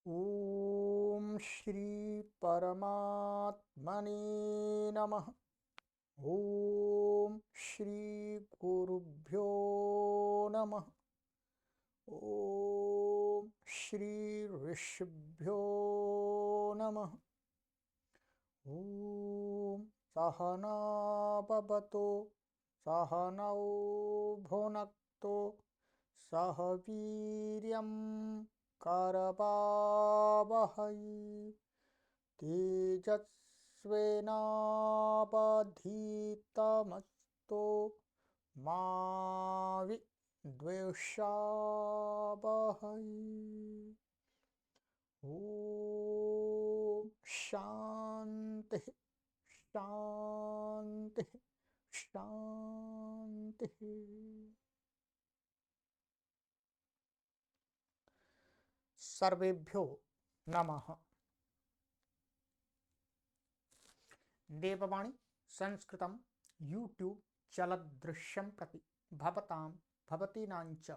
ओम श्री परमात्मने नमः। ओम श्री गुरुभ्यो नमः। ओम श्री ऋषिभ्यो नमः। ओम सहना भवतु सहनौ भुनक्तु सह वीर्यं करवावहै तेजस्विनावधीतमस्तु मा विद्विषावहै। ओम शांति शांति शांति। सर्वेभ्यो नमः। देववाणी संस्कृतं यूट्यूब चलदृश्यं प्रति भवतां भवतीनांच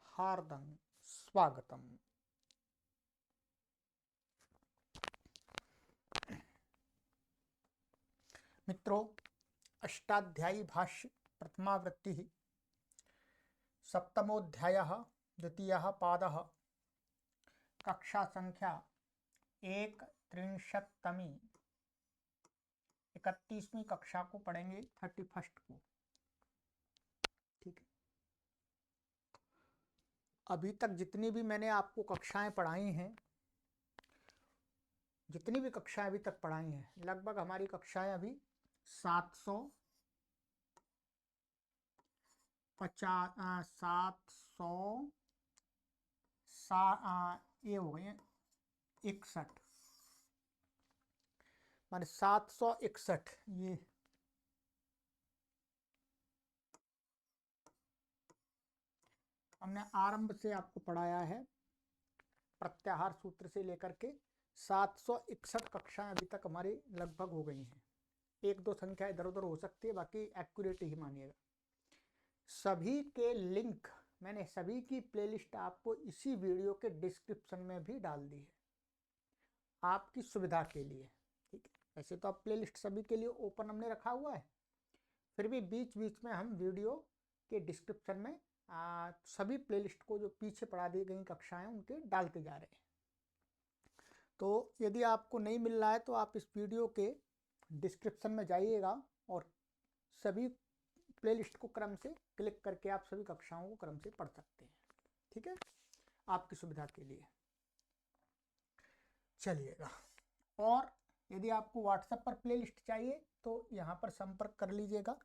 हार्दं स्वागतम्। मित्रों, अष्टाध्यायी भाष्य प्रथमावृत्ति सप्तमोऽध्यायः द्वितीयः पादः कक्षा संख्या 31तमी 31वीं कक्षा को पढ़ेंगे 31 को। ठीक है, अभी तक जितनी भी मैंने आपको कक्षाएं पढ़ाई हैं, जितनी भी कक्षाएं अभी तक पढ़ाई हैं, लगभग हमारी कक्षाएं अभी 750 ये हो गए हैं 61, माने 761। ये हमने आरंभ से आपको पढ़ाया है, प्रत्याहार सूत्र से लेकर के 761 कक्षाएं अभी तक हमारी लगभग हो गई हैं। एक दो संख्या इधर उधर हो सकती है, बाकी एक्यूरेट ही मानिएगा। सभी के लिंक मैंने सभी की प्लेलिस्ट आपको इसी वीडियो के डिस्क्रिप्शन में भी डाल दी है, आपकी सुविधा के लिए। ठीक है, वैसे तो आप प्लेलिस्ट सभी के लिए ओपन हमने रखा हुआ है, फिर भी बीच बीच में हम वीडियो के डिस्क्रिप्शन में सभी प्लेलिस्ट को जो पीछे पढ़ा दी गई कक्षाएं उनके डालते जा रहे हैं। तो यदि आपको नहीं मिल रहा है तो आप इस वीडियो के डिस्क्रिप्शन में जाइएगा और सभी प्लेलिस्ट को क्रम से क्लिक करके आप सभी कक्षाओं को क्रम से पढ़ सकते हैं। ठीक है, आपकी सुविधा के लिए। चलिएगा, और यदि आपको व्हाट्सएप पर प्लेलिस्ट चाहिए तो यहाँ पर संपर्क कर लीजिएगा।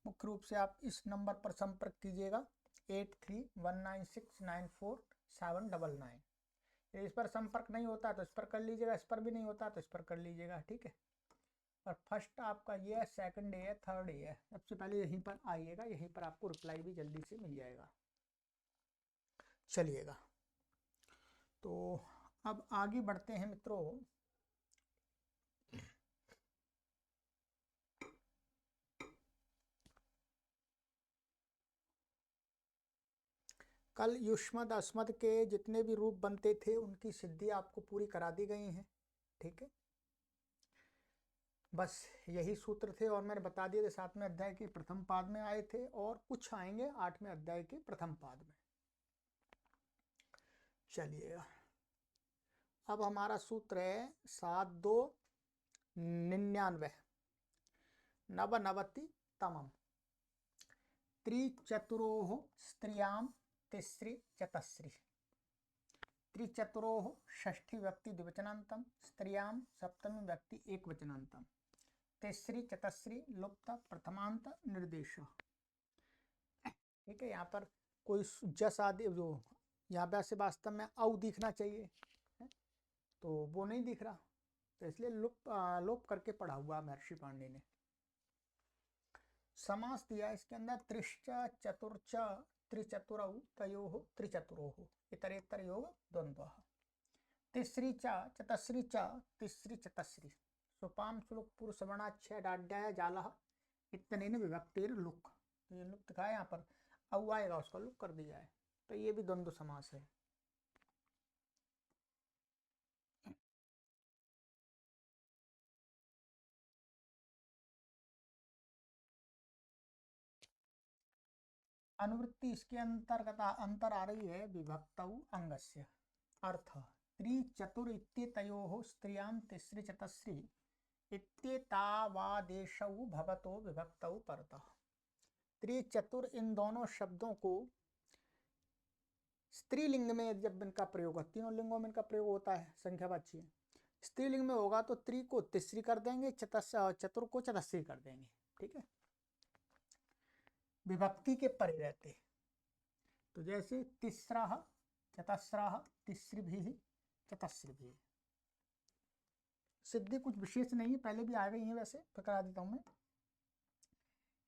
मुख्य रूप से आप इस नंबर पर संपर्क कीजिएगा 8319694799। यदि इस पर संपर्क नहीं होता तो इस पर कर लीजिएगा, इस पर भी नहीं होता तो इस पर कर लीजिएगा। ठीक है, और फर्स्ट आपका ये है, सेकंड ये है, थर्ड ये है, सबसे पहले यहीं पर आइएगा, यहीं पर आपको रिप्लाई भी जल्दी से मिल जाएगा। चलिएगा, तो अब आगे बढ़ते हैं मित्रों। कल युष्मद अस्मद के जितने भी रूप बनते थे उनकी सिद्धि आपको पूरी करा दी गई है। ठीक है, बस यही सूत्र थे और मैंने बता दिए थे 7वें अध्याय के प्रथम पाद में आए थे और कुछ आएंगे 8वें अध्याय के प्रथम पाद में। चलिए, अब हमारा सूत्र है 7299 नवनवति तमम त्रिचतुरोः स्त्रियां तिस्री चतस्री। त्रिचतुरोः षष्ठी व्यक्ति द्विवचनांतम, स्त्रियां सप्तमी व्यक्ति एक वचनांतम, तिस्री चतस्री लुप्त प्रथमांत निर्देश। ठीक है, यहाँ पर कोई जस आदि जो यहाँ पे से वास्तव में औ दिखना चाहिए है? तो वो नहीं दिख रहा, तो इसलिए लोप करके पढ़ा हुआ महर्षि पांडे ने। समास दिया इसके अंदर त्रिश्च चतुर्च त्रिचतुरौ तयोः त्रिचतुरोः इतरेतर योग द्वंद्वः। तिस्री च चतस्री च तिस्री चतस्री सुपाम सुलुक पुरुषवर्णाक्षय डाड्याय जालः इतनेन विभक्तिर लुक। तो ये लुक दिखाया यहाँ पर, औ आएगा उसका लुक कर दिया है, तो ये भी द्वंद्व समास है। अनुवृत्ति इसके अंतर्गत अंतर आ रही है विभक्तौ अंगस्य। अर्थ त्रि चतुर इत्येतयोः स्त्रियां तिसृ चतस्री इत्येतावादेशौ भवतो विभक्तौ परतः। त्रि चतुर इन दोनों शब्दों को स्त्रीलिंग में जब इनका प्रयोग होता है, तीनों लिंगों में इनका प्रयोग होता है, संख्यावाची है। स्त्रीलिंग में होगा तो त्रि को तिसरी कर देंगे, चतुर को चतस्री कर देंगे। ठीक है, विभक्ति के परे रहते। तो जैसे तिस्रः चतस्रः तिसृभिः चतस्रभिः। सिद्धि कुछ विशेष नहीं है, पहले भी आ गई है, वैसे तो करा देता हूं मैं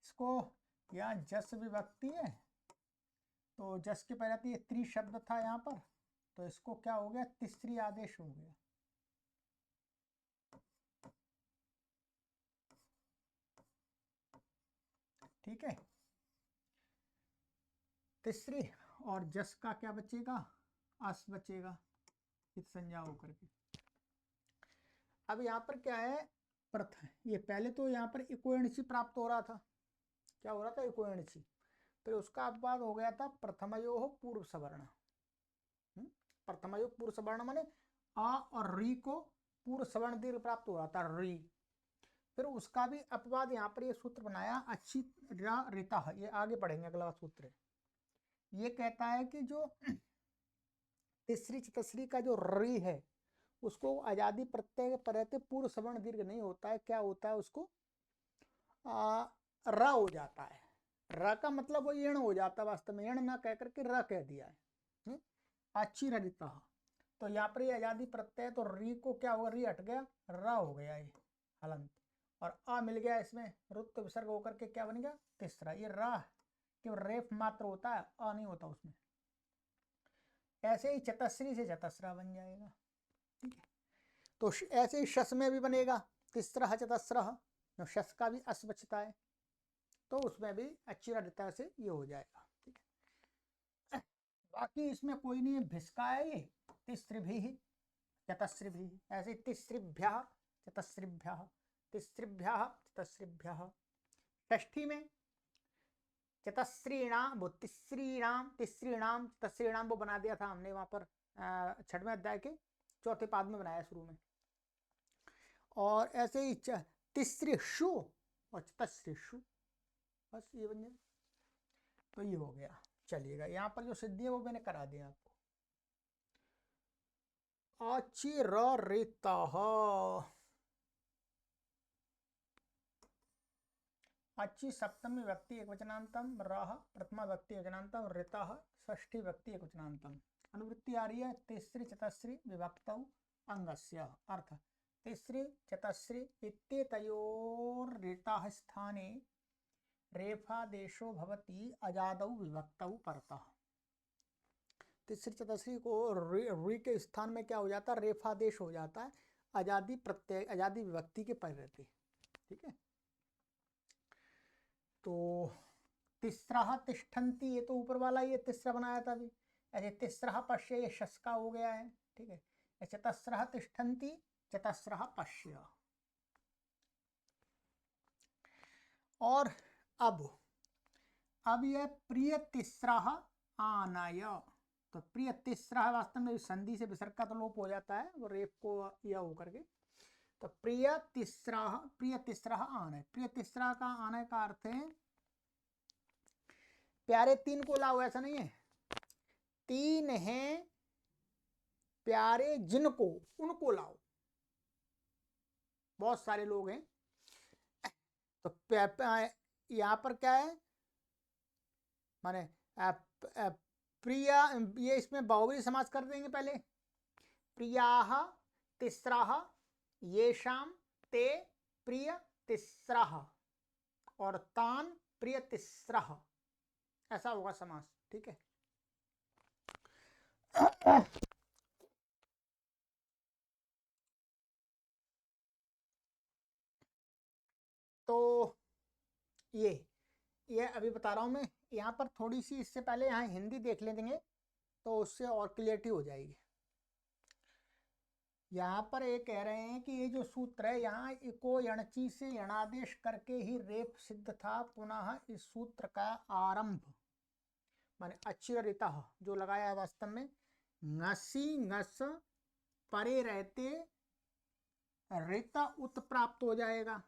इसको। यहाँ जस विभक्ति है तो जस के पहले तो ये त्रि शब्द था यहाँ पर, तो इसको क्या हो गया, तिसरी आदेश हो गया। ठीक है, तिसरी और जस का क्या बचेगा, अस बचेगा इत संज्ञा होकर के। अब यहाँ पर क्या है, प्रथम ये पहले तो यहाँ पर इकोयणसी प्राप्त हो रहा था। क्या हो रहा था, इकोयणसी। फिर उसका बाद हो गया था प्रथमयोः पूर्व सवर्ण। प्रथमयोः पूर्व सवर्ण माने आ और री को पूर्व सवर्ण दीर्घ प्राप्त हो रहा था, री। फिर उसका भी अपवाद यहाँ पर ये सूत्र बनाया, अच्छी रिता। ये आगे पढ़ेंगे, अगला सूत्र ये कहता है कि जो तिसरी चतस्री का जो री है उसको आजादी प्रत्यय पर रहते पूर्व सवर्ण दीर्घ नहीं होता है, क्या होता है, उसको र हो जाता है। र का मतलब वो यण हो जाता है, वास्तव में यण ना कह करके र कह दिया है। अच्छी ररिता। तो यहाँ पर ये आजादी प्रत्यय, तो री को क्या होगा, री हट गया, र हो गया ये हलंत, और आ मिल गया इसमें, रुत्व विसर्ग होकर के क्या बन गया, तीसरा। ये रा केवल रेफ मात्र होता है, आ नहीं होता उसमें। ऐसे ही चतस्री से चतस्रा बन जाएगा। ठीक है, तो ऐसे ही शस में भी बनेगा, तिस्रः चतस्रः, शस का भी अस बचता है, तो उसमें भी अच्छी ररिता से ये हो जाएगा। ठीक है, बाकी इसमें कोई नहीं है, भिस्का है ये, तिसृभिः चतस्रभिः। ऐसे तिसृभ्यः चतस्रभ्यः, तिसृभ्यः चतस्रभ्यः। षष्ठी में चतस्रीणाम, वो तिसरीणाम चतस्रीणाम वो बना दिया था हमने वहां पर 6वें अध्याय के 4थे पाद में बनाया शुरू में। और ऐसे ही तिसृषु और चतस्रिषु, बस ये बन जाए, तो ये हो गया। चलिएगा, यहाँ पर जो सिद्धि है वो मैंने करा दिया आपको। अचिररितः, अच्छी सप्तमी व्यक्ति एकवचनांतम, रह प्रथमा व्यक्ति एकवचनांतम, ऋतः षष्ठी व्यक्ति एकवचनांतम। अनुवृत्ति आ रही है तिसरी चतस्री विभक्तौ अंगस्य। अर्थ तिसरी चतस्री इत्येतयोर्ऋतः स्थाने रेफादेशो भवति अजादौ विभक्तौ परतः। तीसरी चतस्री को री के स्थान में क्या हो जाता है, रेफादेश हो जाता है, आजादी प्रत्यय आजादी विभक्ति के पर रहती। ठीक है, तो तिस्रः तिष्ठन्ति, ये तो ऊपर वाला ये तीसरा बनाया था अभी। ऐसे तिस्रः पश्य, ये शस का हो गया है। ठीक है, चतस्रः तिष्ठन्ति चतस्रः पश्य। और अब यह प्रिय तिस्रः आनय, तो प्रिय तिस्रः वास्तव में संधि से विसर्ग का तो लोप हो जाता है, वो रेप को यह होकर के। तो प्रिय तिस्रः आनय, प्रिय तिस्रः का आनय का अर्थ है प्यारे तीन को लाओ, ऐसा नहीं है, तीन हैं प्यारे जिनको उनको लाओ, बहुत सारे लोग हैं। तो यहां पर क्या है, माने प्रिया, ये इसमें बहुव्रीहि समास कर देंगे पहले। प्रियाः तिस्रः येषां ते प्रिय तिस्रः, और तान प्रिय तिस्रः, ऐसा होगा समास। ठीक है, तो ये अभी बता रहा हूं मैं। यहाँ पर थोड़ी सी इससे पहले यहाँ हिंदी देख लेंगे तो उससे और क्लियरिटी हो जाएगी। यहाँ पर ये कह रहे हैं कि ये जो सूत्र है, यहाँ इको यणची से यणादेश करके ही रेप सिद्ध था। पुनः इस सूत्र का आरंभ माने अचिरिता जो लगाया है वास्तव में ngसी ngस परे रहते रिता उत प्राप्त हो जाएगा।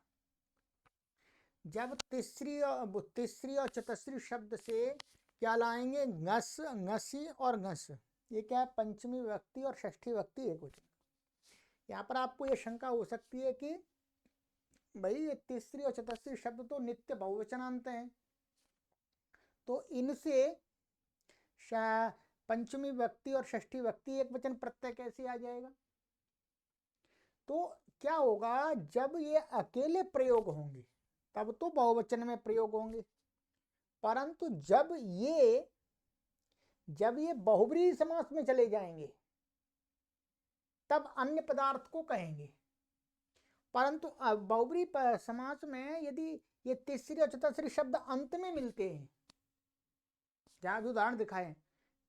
जब तीसरी और चतुश्री शब्द से क्या लाएंगे, ngस ngसी और ngस, ये क्या है, पंचमी विभक्ति और षष्ठी विभक्ति एक वचन। यहाँ पर आपको ये शंका हो सकती है कि भाई ये तीसरी और चतुश्री शब्द तो नित्य बहुवचनांत हैं, तो इनसे पंचमी विभक्ति और षष्ठी विभक्ति एक वचन प्रत्यय कैसे आ जाएगा। तो क्या होगा, जब ये अकेले प्रयोग होंगे तब तो बहुवचन में प्रयोग होंगे, परंतु जब ये बहुब्रीहि समास में चले जाएंगे तब अन्य पदार्थ को कहेंगे। परंतु बहुब्रीहि समास में यदि ये तीसरी और चतुश्री शब्द अंत में मिलते हैं, जहां भी उदाहरण दिखाएं,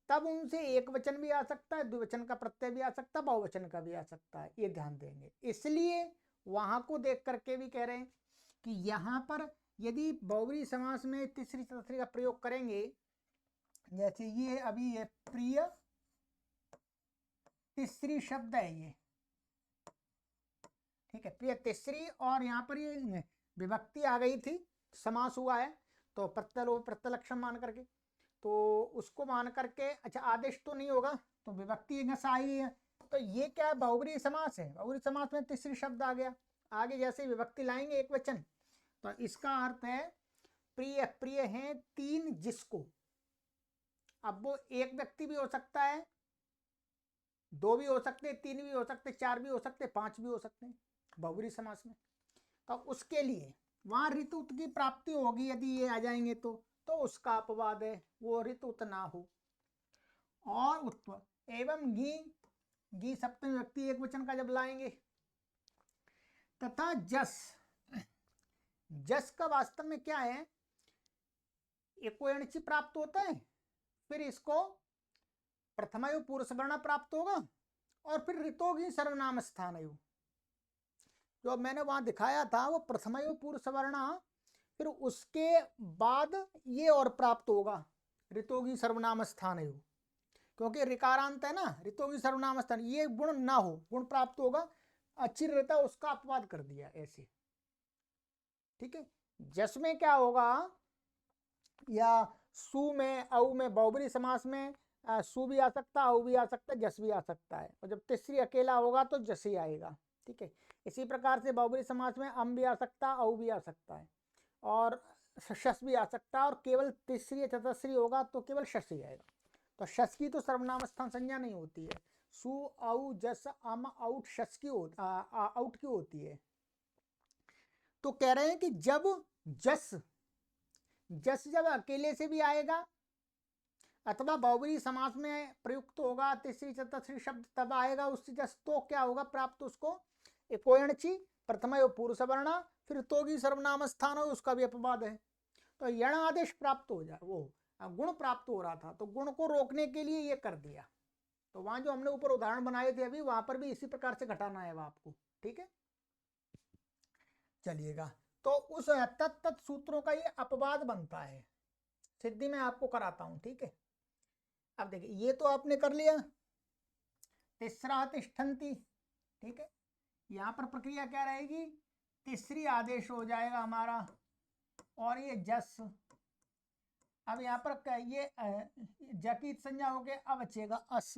तब उनसे एक वचन भी आ सकता है, द्विवचन का प्रत्यय भी आ सकता है, बहुवचन का भी आ सकता है, ये ध्यान देंगे। इसलिए वहां को देख करके भी कह रहे हैं कि यहां पर यदि बहुब्रीहि समास में तीसरी चतुश्री का प्रयोग करेंगे, जैसे ये अभी ये प्रिय तीसरी शब्द है ये, ठीक है, प्रिय तीसरी, और यहाँ पर ये विभक्ति आ गई थी, समास हुआ है, तो प्रत्यय लक्षण मान करके, तो उसको मान करके, अच्छा आदेश तो नहीं होगा, तो विभक्ति घस आई है, तो ये क्या है, बहुब्रीहि समास है। बहुब्रीहि समास में तीसरी शब्द आ गया, आगे जैसे विभक्ति लाएंगे एक वचन, तो इसका अर्थ है प्रिय, प्रिय है तीन जिसको। अब वो एक व्यक्ति भी हो सकता है, दो भी हो सकते, तीन भी हो सकते, चार भी हो सकते, पांच भी हो सकते हैं बहुब्रीहि समास में। तो उसके लिए वहां ऋतु की प्राप्ति होगी, यदि ये आ जाएंगे तो उसका अपवाद है, वो ऋतु ना हो। और उत्व एवं गी सप्तमी विभक्ति एक वचन का जब लाएंगे, तथा जस का वास्तव में क्या है, एको एणची प्राप्त होता है, फिर इसको प्रथमायु पुरुष वर्ण प्राप्त होगा, और फिर ऋतोगी सर्वनाम स्थानयु, जो मैंने वहां दिखाया था वो प्रथमायु पुरुष वर्ण, फिर उसके बाद ये और प्राप्त होगा ऋतोगी सर्वनाम स्थानयु, क्योंकि ऋकारांत है ना, ऋतोगी सर्वनाम स्थान, ये गुण ना हो, गुण प्राप्त होगा, अच्छी रहता, उसका अपवाद कर दिया ऐसे, ठीक है। जस में क्या होगा, या सु में औ में बहुब्रीहि समास में सु भी आ सकता है, औ भी आ सकता है, जस भी आ सकता है, और जब तीसरी अकेला होगा तो जस ही आएगा, ठीक है। इसी प्रकार से बहुब्रीहि समास में अम भी आ सकता है, औ भी आ सकता है, और शस भी आ सकता है, और केवल तीसरी चतुश्री होगा तो केवल शस ही आएगा। तो शस की तो सर्वनाम स्थान संज्ञा नहीं होती है, सु औ जस अम औट शस की आउट की होती है। तो कह रहे हैं कि जब जस जब अकेले से भी आएगा अथवा बहुब्रीहि समास में प्रयुक्त होगा तीसरी चतुश्री शब्द तब आएगा उससे जस, तो क्या होगा प्राप्त उसको एको एणची प्रथमायु पुरुष वर्ण, फिर तोगी सर्वनाम स्थान हो, उसका भी अपवाद है, तो यण आदेश प्राप्त हो जाए, वो गुण प्राप्त हो रहा था, तो गुण को रोकने के लिए ये कर दिया। तो वहां जो हमने ऊपर उदाहरण बनाए थे अभी, वहां पर भी इसी प्रकार से घटाना है आपको, ठीक है। चलिएगा, तो उस तत्त सूत्रों का ये अपवाद बनता है, सिद्धि में आपको कराता हूं, ठीक है। अब देखिए ये तो आपने कर लिया, तीसरा तिष्ठन्ति, ठीक है। यहां पर प्रक्रिया क्या रहेगी, तीसरी आदेश हो जाएगा हमारा, और ये जस, अब यहां पर ये जकित संज्ञा हो गया, अब बचेगा अस।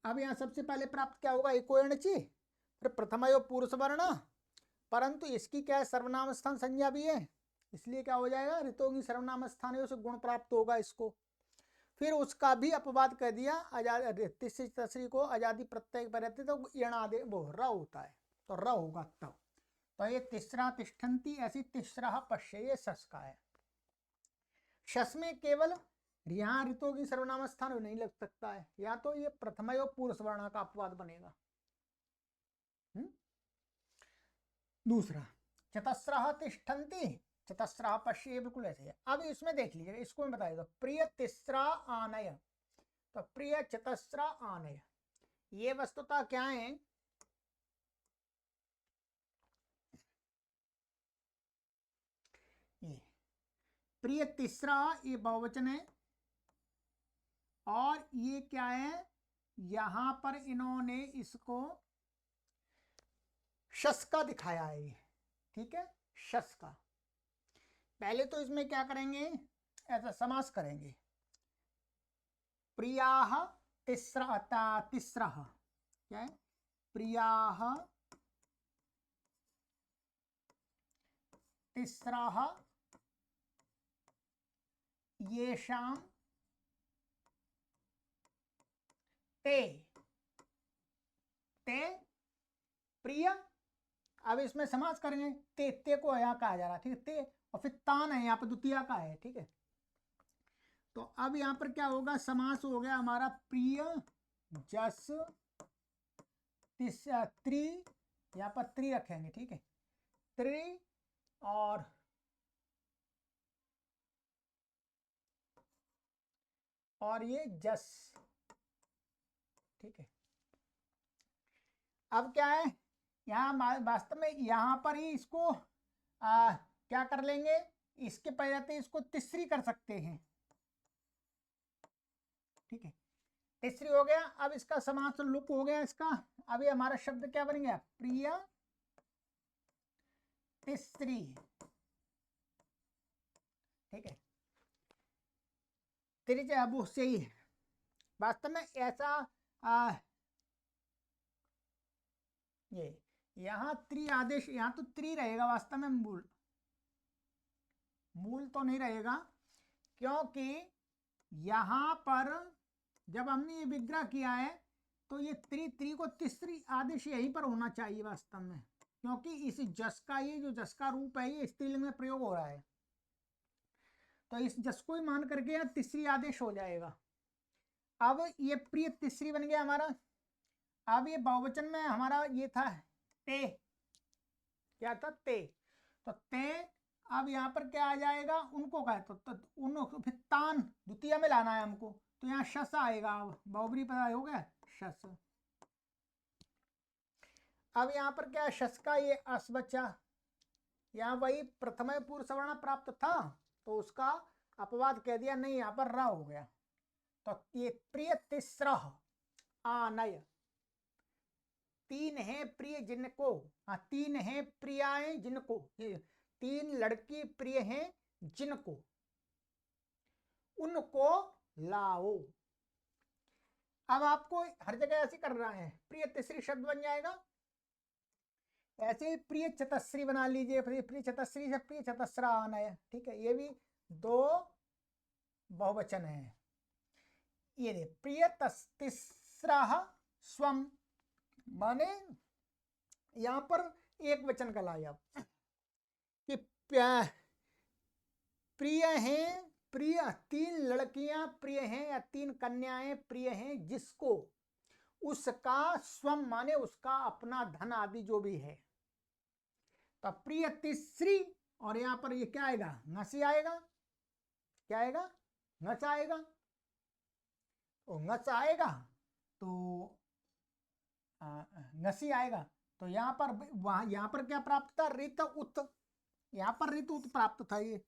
अब यहां सबसे पहले प्राप्त क्या होगा, एको एणची, फिर प्रथमायो पुरुष वर्ण, परंतु इसकी क्या है, सर्वनाम स्थान संज्ञा भी है, इसलिए क्या हो जाएगा, ऋतोगी सर्वनाम स्थान से गुण प्राप्त होगा इसको। फिर उसका भी अपवाद कर दिया, तीसरी तसरी को आजादी प्रत्यय पर रहते तो यण आदि वो र होता है, तो र होगा तब। तो ये तीसरा तिष्ठन्ति, ऐसी तीसरा पश्य, ये सस का है। शस में केवल यहाँ ऋतु की सर्वनाम स्थान नहीं लग सकता है, या तो ये प्रथमयो पुरुष वर्ण का अपवाद बनेगा। दूसरा चतस्रः तिष्ठन्ति, चतस्रः पश्य, बिल्कुल ऐसे है। अब इसमें देख लीजिएगा, इसको मैं बताइएगा, प्रिय तिस्रा आनय, तो प्रिय चतस्रा आनय, ये वस्तुतः क्या है, प्रिय तीसरा ये बहुवचन है, और ये क्या है, यहां पर इन्होंने इसको शस का दिखाया है ये, ठीक है, शस का। पहले तो इसमें क्या करेंगे, ऐसा समास करेंगे, प्रियाः तीसरा क्या है, प्रियाः तीसरा येषां ते प्रिय। अब इसमें समास करेंगे, ते को यहाँ कहा जा रहा है, ठीक है, ते और फिर तान है, यहाँ पर द्वितीय का है, ठीक है। तो अब यहाँ पर क्या होगा, समास हो गया हमारा प्रिय जस त्रि, यहाँ पर त्रि रखेंगे, ठीक है, त्रि और ये जस, ठीक है। अब क्या है, यहाँ वास्तव में यहाँ पर ही इसको क्या कर लेंगे, इसके पहले इसको तीसरी कर सकते हैं, ठीक है, तीसरी हो गया। अब इसका समास लुक हो गया इसका। अब ये हमारा शब्द क्या बन गया, प्रिय तीसरी, ठीक है, त्रिज अब उससे ही वास्तव में ऐसा ये यहाँ त्रि आदेश, यहाँ तो त्रि रहेगा वास्तव में, मूल तो नहीं रहेगा, क्योंकि यहाँ पर जब हमने ये विग्रह किया है तो ये त्रि को तीसरी आदेश यहीं पर होना चाहिए वास्तव में, क्योंकि इस जस का, ये जो जस का रूप है ये स्त्रीलिंग में प्रयोग हो रहा है, तो इस जस को ही मान करके यहाँ तीसरी आदेश हो जाएगा। अब ये प्रिय तीसरी बन गया हमारा। अब ये बहुवचन में हमारा ये था ते, क्या था, ते, तो ते अब यहाँ पर क्या आ जाएगा, उनको कहा तो उन फिर तान द्वितीय में लाना है हमको, तो यहाँ शस आएगा, अब बहुब्री पता हो गया, शस। अब यहाँ पर क्या शस का ये अस बचा, यहाँ वही प्रथम पूर्व सवर्ण प्राप्त था तो उसका अपवाद कह दिया, नहीं यहाँ पर र हो गया। तो ये प्रिय तीसरा आनय, तीन है प्रिय जिनको, तीन है प्रियाएं जिनको, तीन लड़की प्रिय हैं जिनको, उनको लाओ। अब आपको हर जगह ऐसे कर रहा है, प्रिय तीसरी शब्द बन जाएगा, ऐसे प्रिय चतस्री बना लीजिए, प्रिय चतस्री से प्रिय चतस्रा आनय, ठीक है, ये भी दो बहुवचन है। ये प्रिय तीसरा स्वम, माने यहां पर एक वचन का लाया कि प्रिय हैं, प्रिय तीन लड़कियां प्रिय हैं या तीन कन्याएं प्रिय हैं जिसको, उसका स्वम माने उसका अपना धन आदि जो भी है, तो प्रिय तीसरी, और यहां पर ये क्या आएगा, ngसी आएगा, क्या आएगा, ngच आएगा, तो ngच आएगा तो ngसी आएगा, तो यहाँ पर वहां, यहाँ पर क्या प्राप्त था, रित उत, यहाँ पर रित उत प्राप्त था ये,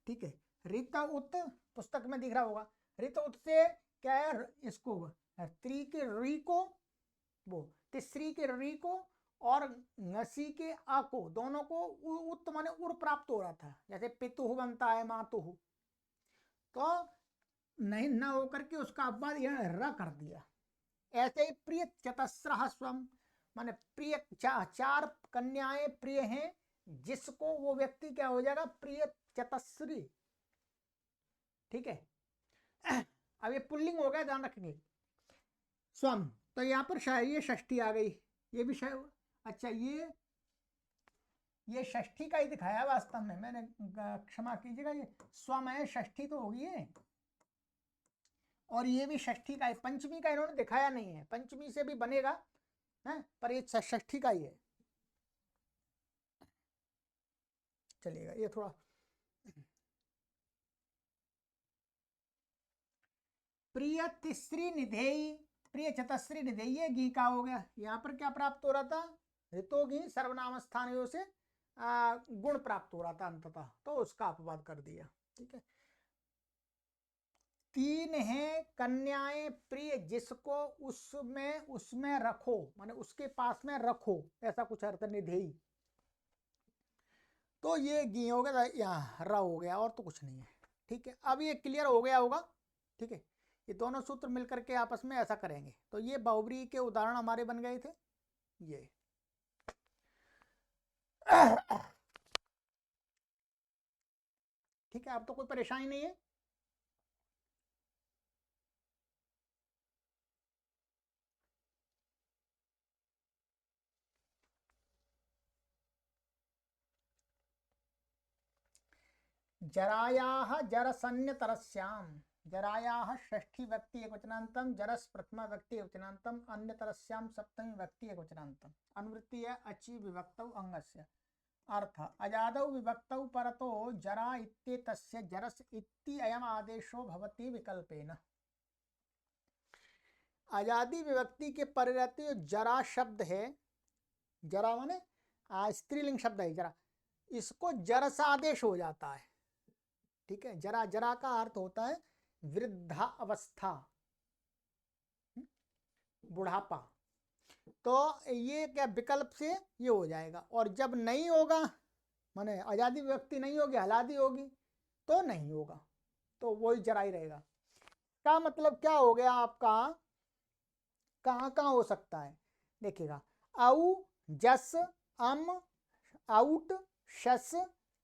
ठीक है, रित उत पुस्तक में दिख रहा होगा, रित उत से क्या है, इसको त्रि के री को, वो तीसरी के री को और ngसी के आ को, दोनों को उत माने उर प्राप्त हो रहा था, जैसे पितुहु बनता है मातुहु, तो नहीं न होकर के उसका अपवाद यह र कर दिया। ऐसे ही प्रिय चतस्रः स्वम, माने प्रिय चार कन्याएं प्रिय हैं जिसको, वो व्यक्ति क्या हो जाएगा, प्रिय चतस्री, ठीक है। अब ये पुल्लिंग हो गया, ध्यान रखेंगे, स्वम, तो यहाँ पर शायद ये षष्ठी आ गई, ये भी शायद, अच्छा ये षष्ठी का ही दिखाया वास्तव में, मैंने क्षमा कीजिएगा, ये स्वम है, षष्ठी तो होगी है, और ये भी षष्ठी का है, पंचमी का इन्होंने दिखाया नहीं है, पंचमी से भी बनेगा है, पर ये षष्ठी का ही है, चलिएगा ये थोड़ा। प्रिय तीसरी निधेयी, प्रिय चतस्री निधेयी, घी का हो गया, यहाँ पर क्या प्राप्त हो रहा था, ऋतो घी सर्वनाम स्थान से गुण प्राप्त हो रहा था अंततः, तो उसका अपवाद कर दिया। ठीक है, 3 है कन्याएं प्रिय जिसको उसमें रखो, माने उसके पास में रखो, ऐसा कुछ अर्थ निधेयी। तो ये गी हो गया, यहाँ र हो गया, और तो कुछ नहीं है। ठीक है, अब ये क्लियर हो गया होगा। ठीक है, ये दोनों सूत्र मिलकर के आपस में ऐसा करेंगे। तो ये बहुब्री के उदाहरण हमारे बन गए थे ये। ठीक है, अब तो कोई परेशानी नहीं है। जरायाः जरसन्यतरस्याम, जरायाः षष्ठी व्यक्ति एकवचनांतम, जरस प्रथमा व्यक्ति एकवचनांतम, अन्यतरस्याम सप्तमी व्यक्ति एकवचनांतम। अनुवृत्ति है अचि विभक्तौ अंगस्य। अर्थ अजादौ विभक्तौ परतो जरा इत्येतस्य जरस इति अयम आदेशो भवति विकल्पेन। आजादी विभक्ति के पर रहते जो जरा शब्द है, जरा माने स्त्रीलिंग शब्द है जरा, इसको जरस आदेश हो जाता है। ठीक है, जरा, जरा का अर्थ होता है वृद्धा अवस्था, बुढ़ापा। तो ये क्या विकल्प से ये हो जाएगा। और जब नहीं होगा, माने आजादी विभक्ति नहीं होगी, हलादी होगी, तो नहीं होगा, तो वही जरा ही रहेगा। क्या मतलब क्या हो गया आपका, कहाँ कहाँ हो सकता है देखिएगा। औ, जस, अम, आउट, शस,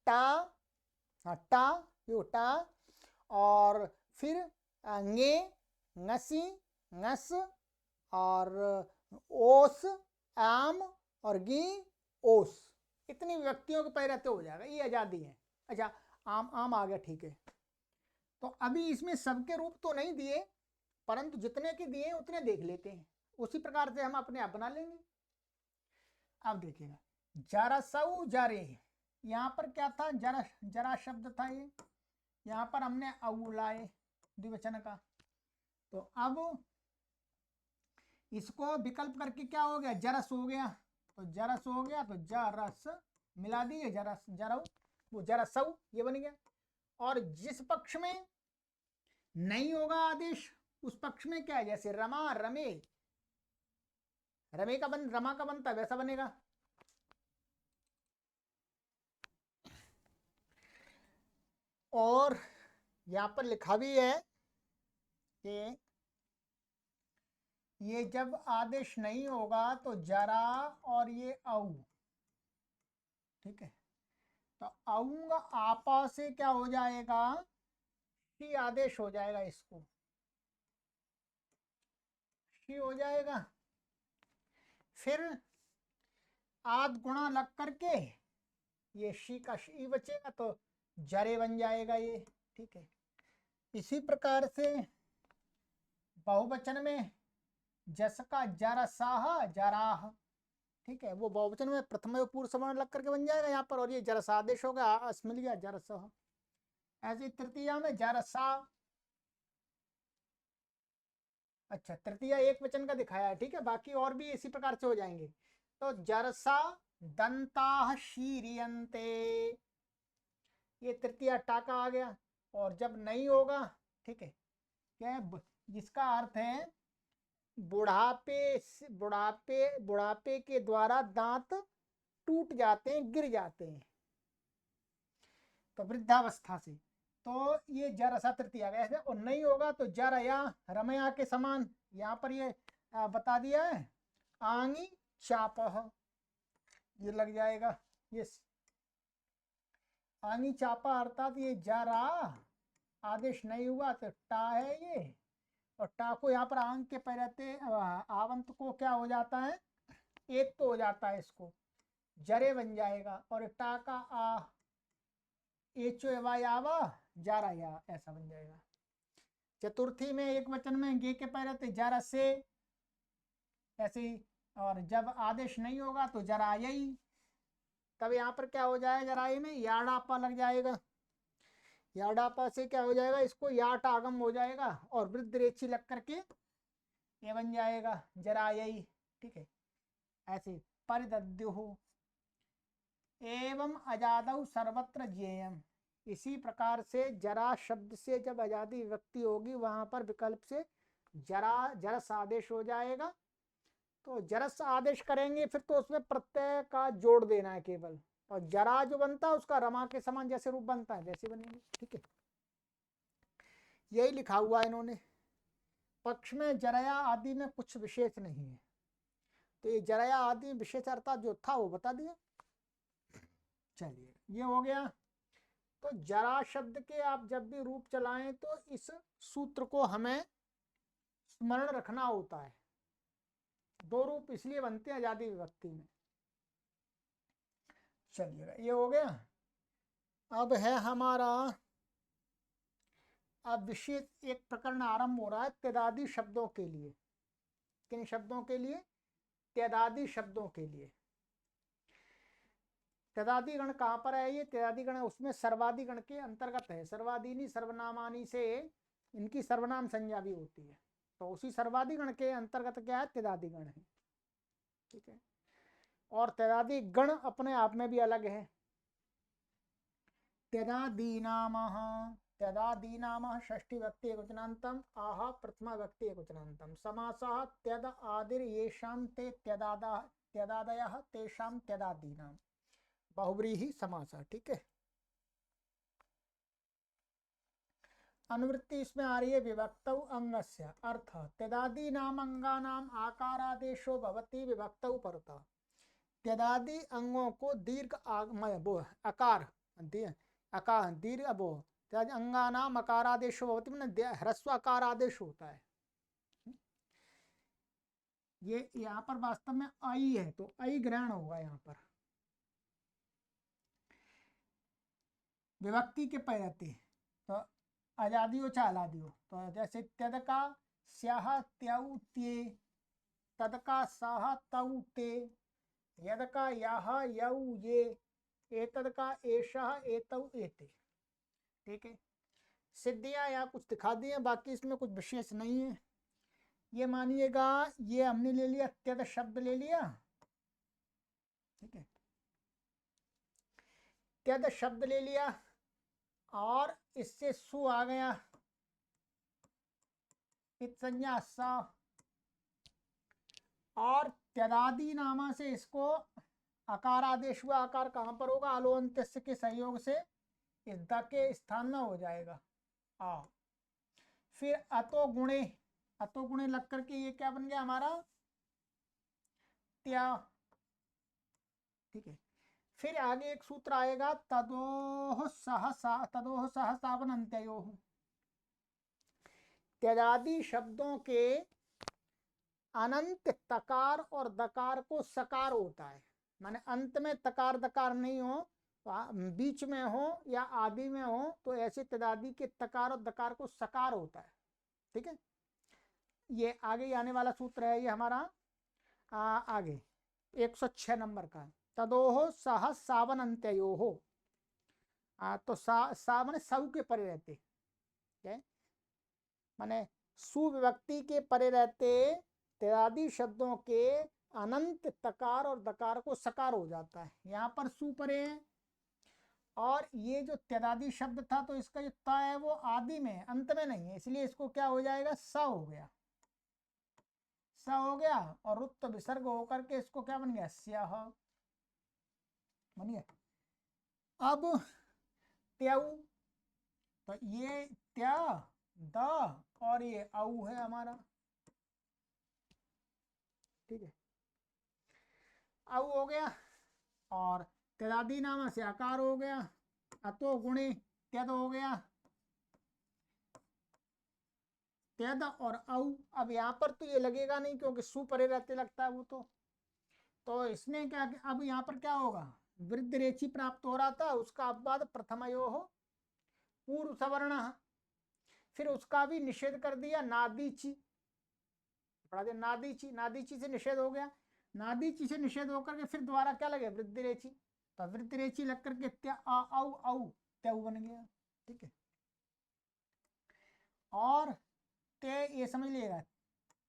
टा, टा, यो टा, और फिर ङे, ngसी, ngस, और ओस, आम, और गी, ओस। इतनी व्यक्तियों के पैर रहते हो जाएगा, ये आजादी है। अच्छा, आम, आम आ गया, ठीक है। तो अभी इसमें सबके रूप तो नहीं दिए, परंतु जितने के दिए उतने देख लेते हैं, उसी प्रकार से हम अपने आप बना लेंगे। अब देखिएगा, जरसऊ जरे, यहाँ पर क्या था, जरा, जरा शब्द था ये, यहाँ पर हमने औ लाए द्विवचन का। तो अब इसको विकल्प करके क्या हो गया, जरस हो गया। तो जरस हो गया तो जरस मिला दिए, जरस, जरऊ, वो जरसऊ, ये बन गया। और जिस पक्ष में नहीं होगा आदेश, उस पक्ष में क्या है, जैसे रमा, रमे, रमे का बन, रमा का बनता वैसा बनेगा। और यहां पर लिखा भी है कि ये जब आदेश नहीं होगा तो जरा और ये औ, ठीक है, तो औंग आपा से क्या हो जाएगा, शी आदेश हो जाएगा, इसको शी हो जाएगा। फिर आद गुणा लग करके ये शी का शी बचेगा, तो जरे बन जाएगा ये। ठीक है, इसी प्रकार से बहुवचन में जस का जरसाह, जराह, ठीक है, वो बहुवचन में प्रथम पूर्व सवर्ण लग करके बन जाएगा यहाँ पर, और ये जरस आदेश होगा, अस मिल गया, जरसह। ऐसे तृतीया में जरसा, अच्छा तृतीया एक वचन का दिखाया है, ठीक है, बाकी और भी इसी प्रकार से हो जाएंगे। तो जरसा दंता शीरियंते, ये तृतीया टाका आ गया। और जब नहीं होगा, ठीक है, क्या है, जिसका अर्थ है बुढ़ापे, बुढ़ापे, बुढ़ापे के द्वारा दांत टूट जाते हैं, गिर जाते हैं, तो वृद्धावस्था से, तो ये जरसा तृतीया गया है। और नहीं होगा तो जरया, रमया के समान, यहाँ पर ये बता दिया है, आंगी चापह, ये लग जाएगा। ये आंगी चापा अर्थात ये जरा आदेश नहीं हुआ तो टा है ये, और टा को यहाँ पर आंग के पैरते आवंत को क्या हो जाता है, एक तो हो जाता है, इसको जरे बन जाएगा। और टा का आ एचो आवा, जारा या, ऐसा बन जाएगा। चतुर्थी में एक वचन में गे के पैरते जरा से, ऐसे ही। और जब आदेश नहीं होगा तो जरायई, तब यहाँ पर क्या हो जाएगा, जराई में याडापा लग जाएगा, याडापा से क्या हो जाएगा, इसको याट आगम हो जाएगा, और वृद्ध रेची लग करके ये बन जाएगा जरायई। ठीक है, ऐसे परिदद्युः, एवं अजादौ सर्वत्र ज्ञेयम्। इसी प्रकार से जरा शब्द से जब अजादी विभक्ति होगी वहां पर विकल्प से जरा जरस आदेश हो जाएगा। तो जरस आदेश करेंगे फिर तो उसमें प्रत्यय का जोड़ देना है केवल, और जरा जो बनता है उसका रमा के समान जैसे रूप बनता है वैसे बनेंगे। ठीक है, यही लिखा हुआ है इन्होंने। पक्ष में जरया आदि में कुछ विशेष नहीं है, तो ये जरया आदि विशेष अर्थात जो था वो बता दिया। चलिए ये हो गया। तो जरा शब्द के आप जब भी रूप चलाएं तो इस सूत्र को हमें स्मरण रखना होता है। दो रूप इसलिए बनते हैं आजादी विभक्ति में। चलिएगा ये हो गया। अब है हमारा, अब विशेष एक प्रकरण आरंभ हो रहा है त्यदादि शब्दों के लिए। किन शब्दों के लिए? त्यदादि शब्दों के लिए। त्यदादि गण कहाँ पर है? ये त्यदादि गण उसमें सर्वादि गण के अंतर्गत है। सर्वादीनी सर्वनामानी से इनकी सर्वनाम संज्ञा भी होती है, तो उसी सर्वादि गण के अंतर्गत क्या है? त्यदादि गण है। ठीक है, और त्यदादि गण अपने आप में भी अलग है। त्यदादीनामः, त्यदादीनामः षष्ठी व्यक्ति एकवचनान्तम आह प्रथमा व्यक्ति एकवचनान्तम समासः त्यद आदिर येषां ते त्यदादयः तेषां त्यदादीनाम बहुव्रीहि समासः। ठीक है, अनुवृत्ति इसमें आ रही है विभक्तौ अंगस्य अर्थ त्यदादि नाम अंगानाम आकारादेशो भवति विभक्तौ परतः। त्यदादि अंगों को दीर्घ आकार अकार दीर्घ अंगानाम अकारादेशो भवति मैंने ह्रस्व अकार आदेश होता है। ये यहाँ पर वास्तव में आई है तो आई ग्रहण होगा यहाँ पर विभक्ति के पहले। तो आजादी हो चाहे अलादी हो, तो जैसे त्यद का स्याह त्यौ त्ये, तद का साह तौ ते, यद का याह यौ ये, एतद का एषः एतौ एते। ठीक है, सिद्धियां यहाँ कुछ दिखा दी हैं, बाकी इसमें कुछ विशेष नहीं है। ये मानिएगा ये हमने ले लिया त्यद शब्द ले लिया। ठीक है, त्यद शब्द ले लिया और इससे सु आ गया इत संज्ञा सा, और त्यदादि नामा से इसको आकार आदेश हुआ। आकार कहाँ पर होगा? आलो अंत्यस्य के सहयोग से इस द के स्थान में हो जाएगा आ। फिर अतो गुणे लग करके ये क्या बन गया हमारा? त्या। ठीक है, फिर आगे एक सूत्र आएगा तदोह सह सावन अंत्योः। त्यदादि शब्दों के अनंत तकार और दकार को सकार होता है, माने अंत में तकार दकार नहीं हो, बीच में हो या आदि में हो, तो ऐसे त्यदादि के तकार और दकार को सकार होता है। ठीक है, ये आगे आने वाला सूत्र है ये हमारा आगे 106 नंबर का। तदोह सह सावन अंत्योः। तो सा माने सऊ के परे रहते, माने सुविभक्ति के परे रहते त्यदादि शब्दों के अनंत तकार और दकार को सकार हो जाता है। यहाँ पर सु परे है, और ये जो त्यदादि शब्द था तो इसका जो त है वो आदि में अंत में नहीं है, इसलिए इसको क्या हो जाएगा? स हो गया, स हो गया, और रुत्त विसर्ग होकर के इसको क्या बन गया? स्याह बन गया। अब त्यऊ, तो ये त्या द और ये औ है हमारा। ठीक है, औ हो गया, और त्यदादि नामा से आकार हो गया, अतो गुणे त्यद हो गया, त्यद और औ। अब यहाँ पर तो ये लगेगा नहीं क्योंकि सु परे रहते लगता है वो तो इसने क्या, अब यहाँ पर क्या होगा? वृद्ध रेची प्राप्त हो रहा था, उसका अपवाद प्रथमयोः पूर्व सवर्ण, फिर उसका भी निषेध कर दिया नादीची, पढ़ा दिया नादीची। नादीची से निषेध हो गया, नादीची से निषेध होकर के फिर दोबारा क्या लगे? वृद्ध रेची, तो वृद्ध रेची लग करके त्या औ त्यऊ बन गया। ठीक है, और ते ये समझ लिएगा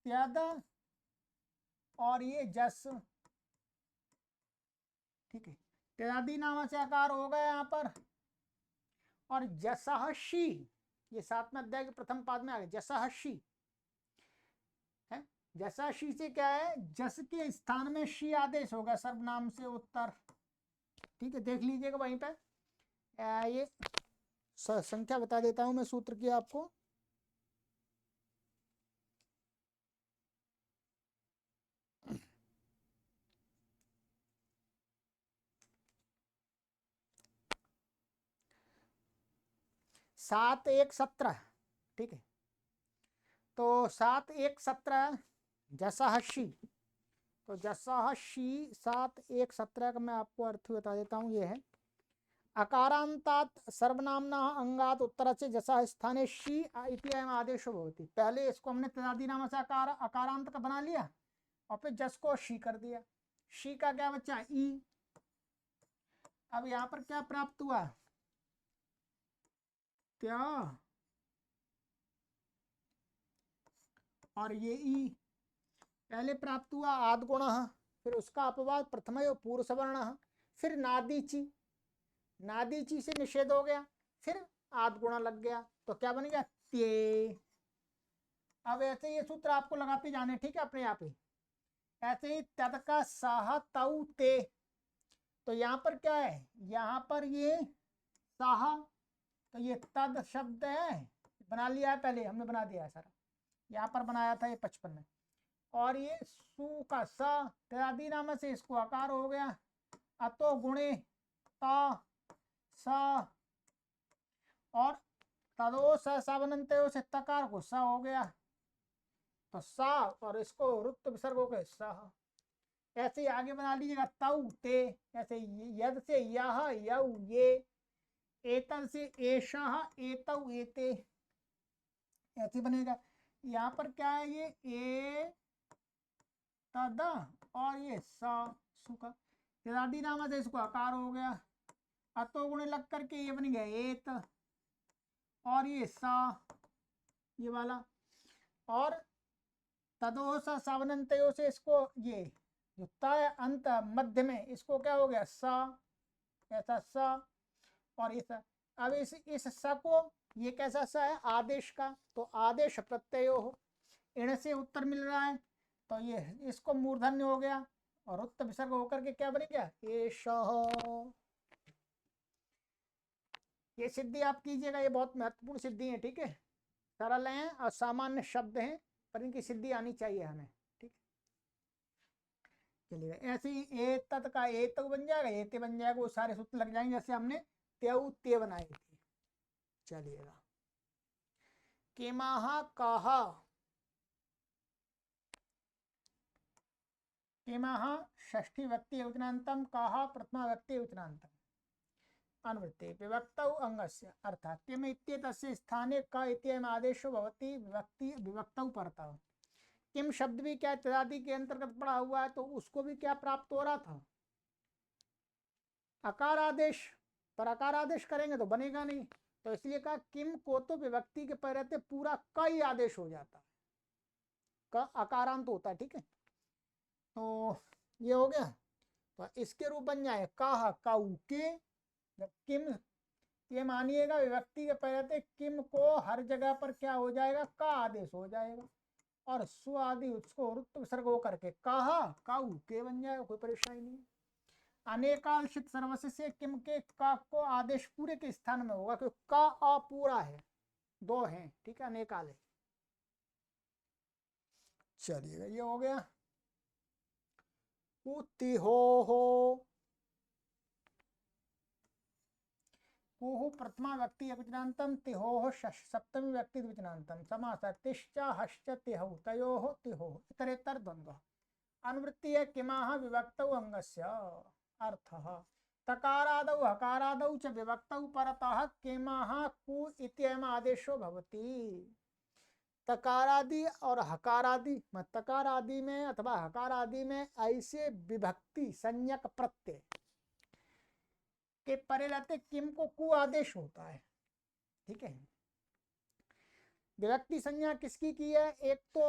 त्यद और ये जस। ठीक है, तेरादी नाम से आकार हो गया यहाँ पर। और जसहशी, ये 7वें अध्याय के प्रथम पाद में आ गया जसहशी है। जसहशी से क्या है, जस के स्थान में शी आदेश होगा सर्वनाम से उत्तर। ठीक है, देख लीजिएगा वहीं पे। ये संख्या बता देता हूं मैं सूत्र की आपको। सात एक 17। ठीक है, तो 7 1 17 जसहशी। तो जसहशी 7 1 17 का मैं आपको अर्थ बता देता हूँ। ये है अकारांतात सर्वनामना अंगात उत्तर से जसा स्थाने शी इति अयम् आदेशो भवति। पहले इसको हमने तदादि नाम से अकारांत का बना लिया और फिर जस को शी कर दिया। शी का क्या बच्चा, ई। अब यहाँ पर क्या प्राप्त हुआ, क्या, और ये ई पहले प्राप्त हुआ आद्गुण, फिर उसका अपवाद प्रथमयो पूर्व सवर्ण, फिर नादीची, नादीची से निषेध हो गया, फिर आद्गुण लग गया, तो क्या बन गया, ते। अब ऐसे ये सूत्र आपको लगाते जाने, ठीक है, अपने आप ही। ऐसे ही तद का साह तऊ ते, तो यहाँ पर क्या है, यहाँ पर ये साह, तो ये तद शब्द है, बना लिया है, पहले हमने बना दिया है सारा, यहाँ पर बनाया था ये 55 में। और ये सु का सा तदादि नाम से इसको आकार हो गया, अतो गुणे ता सा, और तदो सावनंत से तकार को सा हो गया, तो सा, और इसको रुक्त विसर्ग हो गए सा। ऐसे ही आगे बना लीजिएगा तऊ ते, ऐसे यद से यह यऊ ये, एतर से एषः एतौ एते, ऐसे बनेगा। यहाँ पर क्या है, ये ए तद और ये सा सुका, तदादि नाम से इसको आकार हो गया, अतो गुण लग करके ये बन गया एत, और ये सा ये वाला, और तदो सा सावनंतयो से इसको ये जो तय अंत मध्य में इसको क्या हो गया सा, ऐसा सा, और इस अब इस सा को ये कैसा सा है, आदेश का, तो आदेश प्रत्ययो हो, इण से उत्तर मिल रहा है, तो ये इसको मूर्धन्य हो गया, और उत्तर विसर्ग होकर के क्या बन गया, एषः। ये सिद्धि आप कीजिएगा, ये बहुत महत्वपूर्ण सिद्धि है। ठीक है, सरल हैं और सामान्य शब्द हैं, पर इनकी सिद्धि आनी चाहिए हमें। ठीक, चलिए ऐसे ही ए तत् का ए तक बन जाएगा, ए ते बन जाएगा, वो सारे सूत्र लग जाएंगे जैसे हमने त्यऊ ते बनाए थे। चलिएगा, केमाहा काहा, केमाहा षष्ठी व्यक्ति वचनांतम, काहा प्रथमा व्यक्ति वचनांतम, अनुवृत्ति विभक्तौ अंगस्य, अर्थात किम इत्येतस्य स्थाने क इत्ययम् आदेशो भवति विभक्ति विभक्तौ परतः। किम शब्द भी क्या तदादि के अंतर्गत पड़ा हुआ है, तो उसको भी क्या प्राप्त हो रहा था, अकार आदेश, पर अकार आदेश करेंगे तो बनेगा नहीं, तो इसलिए कहा किम को तो विभक्ति के पहले रहते पूरा क ही आदेश हो जाता है, क अकारांत होता है। ठीक है, तो ये हो गया, तो इसके रूप बन जाए काह काऊ के, किम, ये मानिएगा विभक्ति के पहले किम को हर जगह पर क्या हो जाएगा, का आदेश हो जाएगा, और स्व आदि उसको रुक्त विसर्ग हो करके कहा काऊ के बन जाएगा, कोई परेशानी नहीं। अनेकालशित सर्वस्व से किम के का को आदेश पूरे के स्थान में होगा, क्योंकि का अपूरा है, दो हैं। ठीक है, अनेकाल है। चलिएगा, ये हो गया। हो कुहु प्रथमा व्यक्ति वचनांतम, तिहोः सप्तमी व्यक्ति वचनांतम, समास तिश्च हश्च तिहौ तयोः तिहोः इतरेतर द्वंद्व। अनुवृत्ति है किमाह विभक्तौ अंगस्य, अर्थः तकारादौ हकारादौ च विभक्तौ परतः किमाह कु इत्ययम् आदेशो भवति। तकारादि और हकारादि, तकारादि में अथवा हकारादि में ऐसे विभक्ति संज्ञक प्रत्यय के परे रहते किम को कु आदेश होता है। ठीक है, विभक्ति संज्ञा किसकी की है, एक तो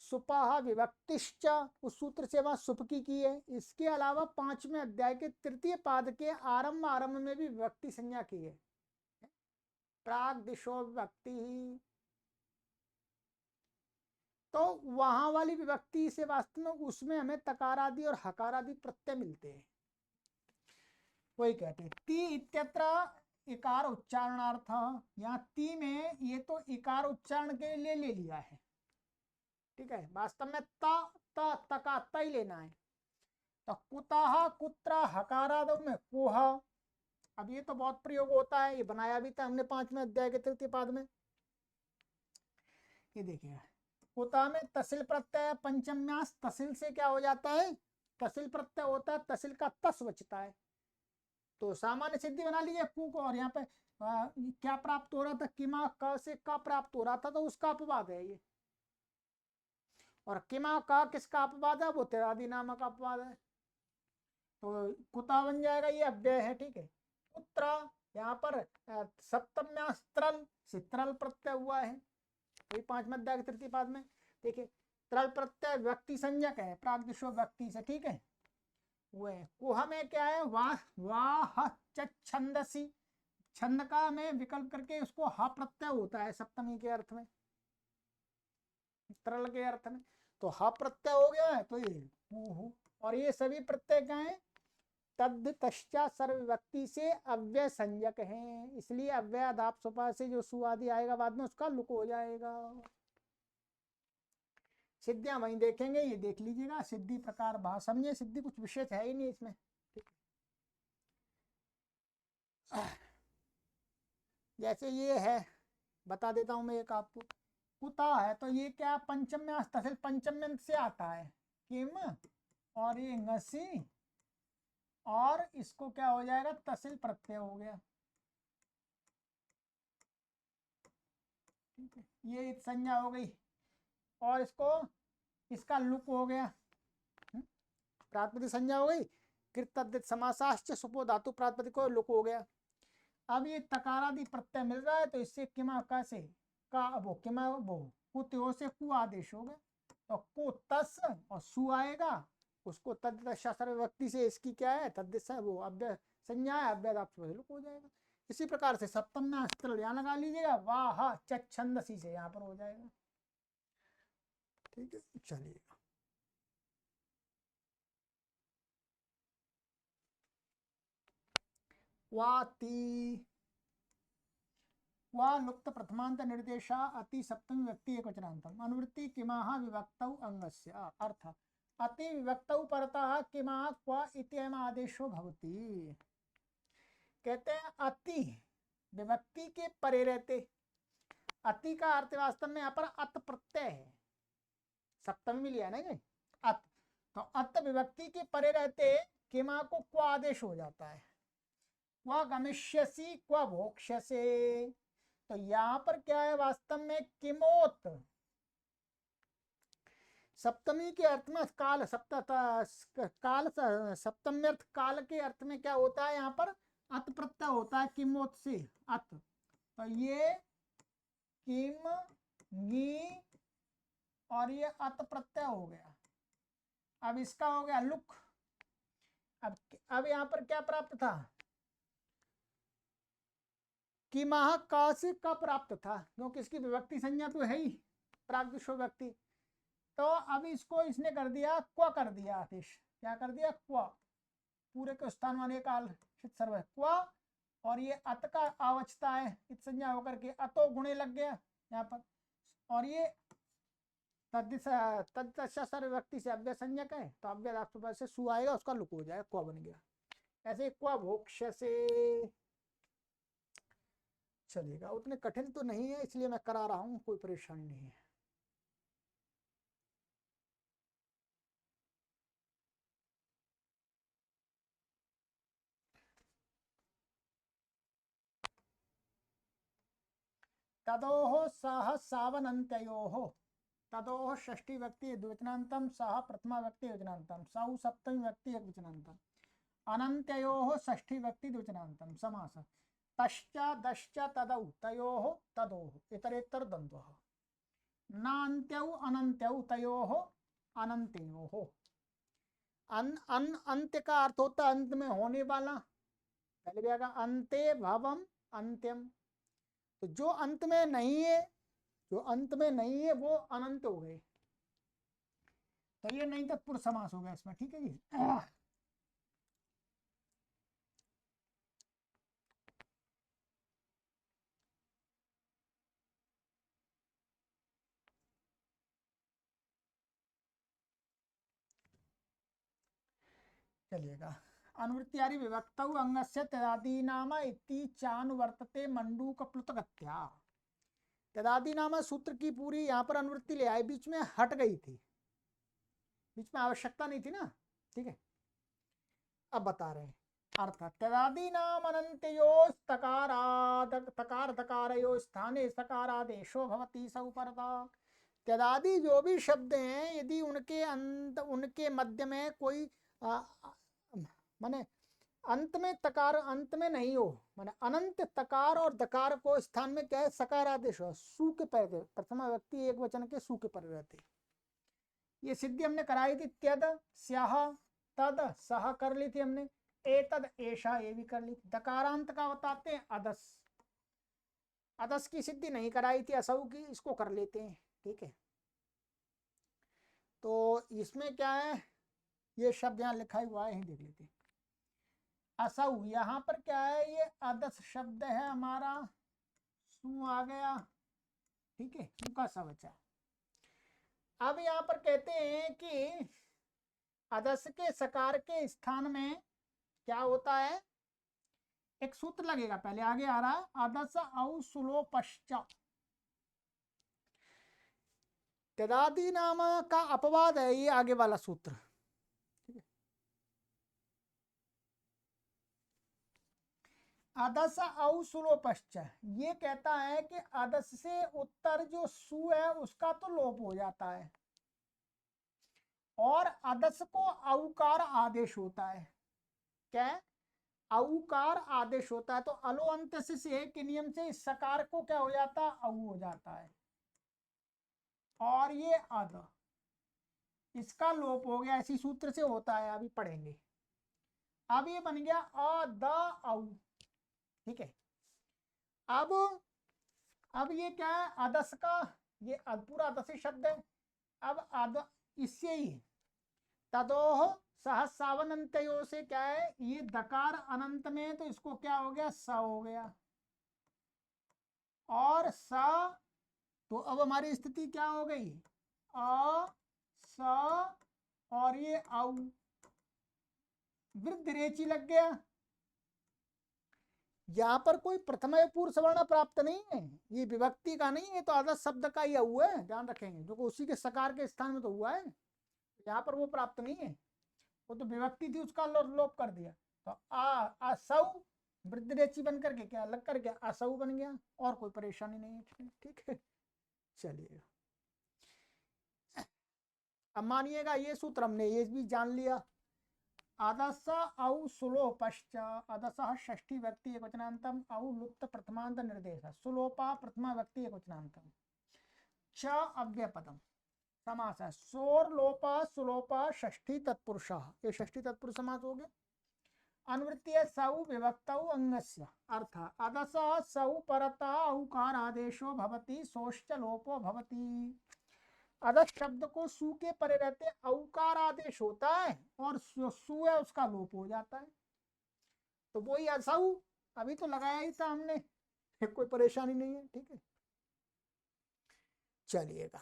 सुपह विभक्तिश्च, उस सूत्र से वहां सुप की है। इसके अलावा 5वें अध्याय के तृतीय पाद के आरंभ में भी विभक्ति संज्ञा की है, प्राग दिशो विभक्ति ही। तो वहां वाली विभक्ति से वास्तव में उसमें हमें तकार आदि और हकार आदि प्रत्यय मिलते हैं। वही कहते हैं ती इत्यत्र इकार उच्चारणार्थ, यहाँ ती में ये तो इकार उच्चारण के लिए ले लिया है, ठीक है। वास्तव में त का त ही लेना है। तो कुतः कुत्र हकारादो में कुह, अब ये तो बहुत प्रयोग होता है, ये बनाया भी था हमने 5वें अध्याय के तृतीय पाद में। ये देखिए कुतः में तसिल प्रत्यय पंचम्यास, तसिल से क्या हो जाता है, तसिल प्रत्यय होता है, तसिल का तस बचता है। तो सामान्य सिद्धि बना लीजिए कु को, और यहाँ पे क्या प्राप्त हो रहा था, किमा क से क प्राप्त हो रहा था, तो उसका अपवाद है ये। और किमा का किसका अपवाद है, वो तेरादि नामक अपवाद है। तो कुता बन जाएगा, ये अव्यय है, ठीक है। पुत्र यहाँ पर सप्तम्यास त्रल से त्रल प्रत्यय हुआ है, वही 5वें अध्याय के तृतीय पाद में। देखिए त्रल प्रत्यय व्यक्ति संज्ञक है, प्रागदिशो व्यक्ति से, ठीक है। वो है कुह में क्या है, वाह वाह छंदसी, छंद का में विकल्प करके उसको हा प्रत्यय होता है सप्तमी के अर्थ में, तरल के अर्थ में। तो हा प्रत्यय हो गया है, तो ये कुहु, और ये सभी प्रत्यय क्या है, तद्ध तश्चा सर्व व्यक्ति से अव्यय संज्ञक हैं, इसलिए अव्ययादाप सुपा से जो सु आदि आएगा बाद में उसका लुक हो जाएगा। सिद्धियां वहीं देखेंगे, ये देख लीजिएगा सिद्धि प्रकार भाव समझे, सिद्धि कुछ विशेष है ही नहीं इसमें, ठीक। जैसे ये है, बता देता हूं मैं एक आपको, कुता है तो ये क्या पंचम में तहसील पंचम में से आता है किम, और ये ngसी, और इसको क्या हो जाएगा, तहसील प्रत्यय हो गया, ठीक है। ये संज्ञा हो गई, और इसको इसका लुक हो गया, प्रातिपदिक संज्ञा हो गई। कृत समासाश्च सुपो धातु प्रातिपदिक को लुक हो गया। अब ये तकारादि प्रत्यय मिल रहा है, तो इससे किमा का से का वो किमा वो कुत्यो से कु आदेश होगा, तो को तस और सु आएगा, उसको तद व्यक्ति से इसकी क्या है तद्दिशा वो अव्यय संज्ञा है, अव्यय लुक हो जाएगा। इसी प्रकार से सप्तम में अस्त्र यहाँ लगा लीजिएगा, वाह छंदसी से यहाँ पर हो जाएगा, ठीक है। चलिए वाती वा लुप्त प्रथमांत निर्देशा अति सप्तमी व्यक्ति एक वचनांतम अनुवृत्ति किमाह विभक्तौ अंगस्य, अर्थ अति विभक्तौ परतः किमाह क्व इत्ययम आदेशो भवति। कहते हैं अति विभक्ति के परे रहते, अति का अर्थ वास्तव में यहाँ पर अत प्रत्यय है, सप्तमी में लिया ना ये अत, तो अत विभक्ति के परे रहते किमा को क्व आदेश हो जाता है, क्व गमिष्यसि क्व भोक्ष्यसे। तो यहां पर क्या है वास्तव में किमोत, सप्तमी के अर्थ में काल काल सप्तमी अर्थ काल के अर्थ में क्या होता है, यहाँ पर अत प्रत्यय होता है किमोत से अत, तो ये किम गी और ये अत प्रत्यय हो गया। अब इसका हो गया लुक, अब यहाँ पर क्या प्राप्त था, कि माह का से का प्राप्त था, क्योंकि इसकी विभक्ति संज्ञा तो है ही प्रागदिशो व्यक्ति। तो अब इसको इसने कर दिया क्व कर दिया आदेश, क्या कर दिया क्व, पूरे के स्थान वाले काल सर्व क्व, और ये अत का आवचता है इत संज्ञा होकर के अतो गुणे लग गया यहाँ पर, और ये तद्दिशा सर्व व्यक्ति से अव्यय संज्ञक है, तो अव्यय से सु आएगा, उसका लुक हो जाएगा, क्व बन गया। ऐसे क्व भोक्ष से, चलिएगा उतने कठिन तो नहीं है इसलिए मैं करा रहा हूं, कोई परेशानी नहीं है। तदोह सह सावनंत्योह, तदोह षष्ठी व्यक्ति द्विवचनांतम सह प्रथमा व्यक्ति वचनांतम सौ सप्तमी व्यक्ति एक वचनांतम अनंत्योह षष्ठी व्यक्ति द्विवचनांतम समास तश्च दश्च तदौ तयोह तदोह इतरेतर द्वंद्वः। न अंत्यौ अनंत्यौ तयोः अनंतयोः। अंत्य का अर्थ होता है अंत में होने वाला। पहले भी आएगा अंते भवम अंत्यम। तो जो अंत में नहीं है, जो अंत में नहीं है वो अनंत हो गए। तो ये नहीं तत्पुरुष समास हो गया इसमें, ठीक है जी। चलिएगा, अनुवृत्तियादि विभक्तौ अंगस्य तदादि नाम इति चानुवर्तते मंडूक प्लुतगत्या। तदादि नाम सूत्र की पूरी यहाँ पर अनुवृत्ति ले आए, बीच में हट गई थी, बीच में आवश्यकता नहीं थी ना, ठीक है। अब बता रहे हैं अर्थ, तदादि नाम अनंतयो तकार दकारयो स्थाने सकारादेशो भवति स उपरता। तदादि जो भी शब्द हैं, यदि उनके अंत, उनके मध्य में कोई माने अंत में तकार अंत में नहीं हो, माने अनंत तकार और दकार को स्थान में क्या है, सकार आदेश हो, सु के पर, प्रथमा व्यक्ति एक वचन के सु के पर रहते। ये सिद्धि हमने कराई थी, त्यद स्याह तद सह कर ली थी हमने, एतद ऐशा ये भी कर ली थी। दकारांत का बताते हैं अदस, अदस की सिद्धि नहीं कराई थी, असौ की, इसको कर लेते हैं, ठीक है। तो इसमें क्या है, ये शब्द यहाँ लिखा हुआ है, देख लेते हैं। असौ यहाँ पर क्या है, ये अदस शब्द है हमारा, सु आ गया, ठीक है, सु का सा बचा। अब यहाँ पर कहते हैं कि अदस के सकार के स्थान में क्या होता है, एक सूत्र लगेगा, पहले आगे आ रहा है अदस औ सुलो पश्च। तदादि नाम का अपवाद है ये आगे वाला सूत्र, ठीक है। अदस औ सुलो पश्च ये कहता है कि अदस से उत्तर जो सु है उसका तो लोप हो जाता है, और अदस को औकार आदेश होता है। क्या है, औकार आदेश होता है। तो अलो अंत से के नियम से इस सकार को क्या हो जाता है, औ हो जाता है, और ये अद, इसका लोप हो गया, इसी सूत्र से होता है, अभी पढ़ेंगे। अब ये बन गया अ द औ, ठीक है। अब ये क्या है, अदस का, ये पूरा अदसी शब्द है। अब अद, इससे ही तदोह सहस्रावनंतयो से क्या है, ये दकार अनंत में, तो इसको क्या हो गया, स हो गया, और स, तो अब हमारी स्थिति क्या हो गई, अ स और ये औ, वृद्ध रेची लग गया। यहाँ पर कोई प्रथम पूर्व सवर्ण प्राप्त नहीं है, ये विभक्ति का नहीं है, तो आदर्श शब्द का ही हुआ है, ध्यान रखेंगे, जो उसी के सकार के स्थान में तो हुआ है, यहाँ पर वो प्राप्त नहीं है, वो तो विभक्ति थी, उसका लोप कर दिया। तो असौ वृद्ध रेची बन करके क्या लग करके असौ बन गया, और कोई परेशानी नहीं है, ठीक है। चलिए, अब मानिएगा ये सूत्र हमने ये भी जान लिया, अदस औ सुलोपश्च, अदसः षष्ठी व्यक्ति एकवचनान्तम औ लुप्त प्रथमांत निर्देश, सुलोपा प्रथमा व्यक्ति एकवचनान्तम, च अव्यपदम समास है, सोर लोपा सुलोपा षष्ठी तत्पुरुष, ये षष्ठी तत्पुरुष समास हो गया। अनुवृत्ति सौ विभक्तौ अंगस्य, अर्थ अदस सौ परता औकार आदेशो भवति सोश्च लोपो भवति। अदस शब्द को सु के परे रहते औकार आदेश होता है, और सु है उसका लोप हो जाता है, तो वही असौ अभी तो लगाया ही था हमने, कोई परेशानी नहीं है, ठीक है। चलिएगा,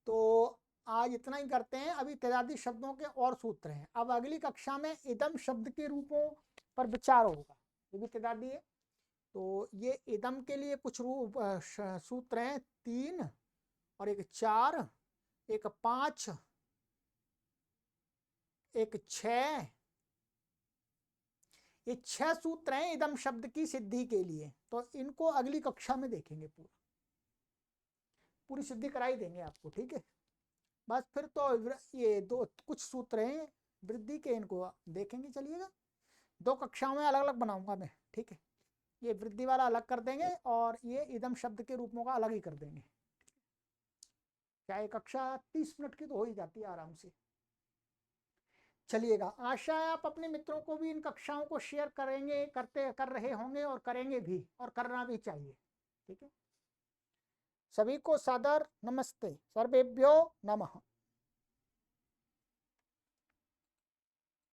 तो आज इतना ही करते हैं, अभी तैजादी शब्दों के और सूत्र हैं। अब अगली कक्षा में इदम शब्द के रूपों पर विचार होगा, ये भी तैजादी है। तो ये इदम के लिए कुछ रूप सूत्र हैं, 3 और एक 4, एक 5, एक 6, ये 6 सूत्र हैं इदम शब्द की सिद्धि के लिए। तो इनको अगली कक्षा में देखेंगे, पूरी सिद्धि कराई देंगे आपको, ठीक है। बस फिर तो ये दो कुछ सूत्र हैं वृद्धि के, इनको देखेंगे। चलिएगा, 2 कक्षाओं में अलग अलग बनाऊंगा मैं, ठीक है। ये वृद्धि वाला अलग कर देंगे, और ये इदम शब्द के रूपों का अलग ही कर देंगे। चाहे कक्षा 30 मिनट की तो हो ही जाती है आराम से। चलिएगा, आशा है आप अपने मित्रों को भी इन कक्षाओं को शेयर करेंगे, कर रहे होंगे और करेंगे भी, और करना भी चाहिए। ठीक है, सभी को सादर नमस्ते, सर्वेभ्यो नमः।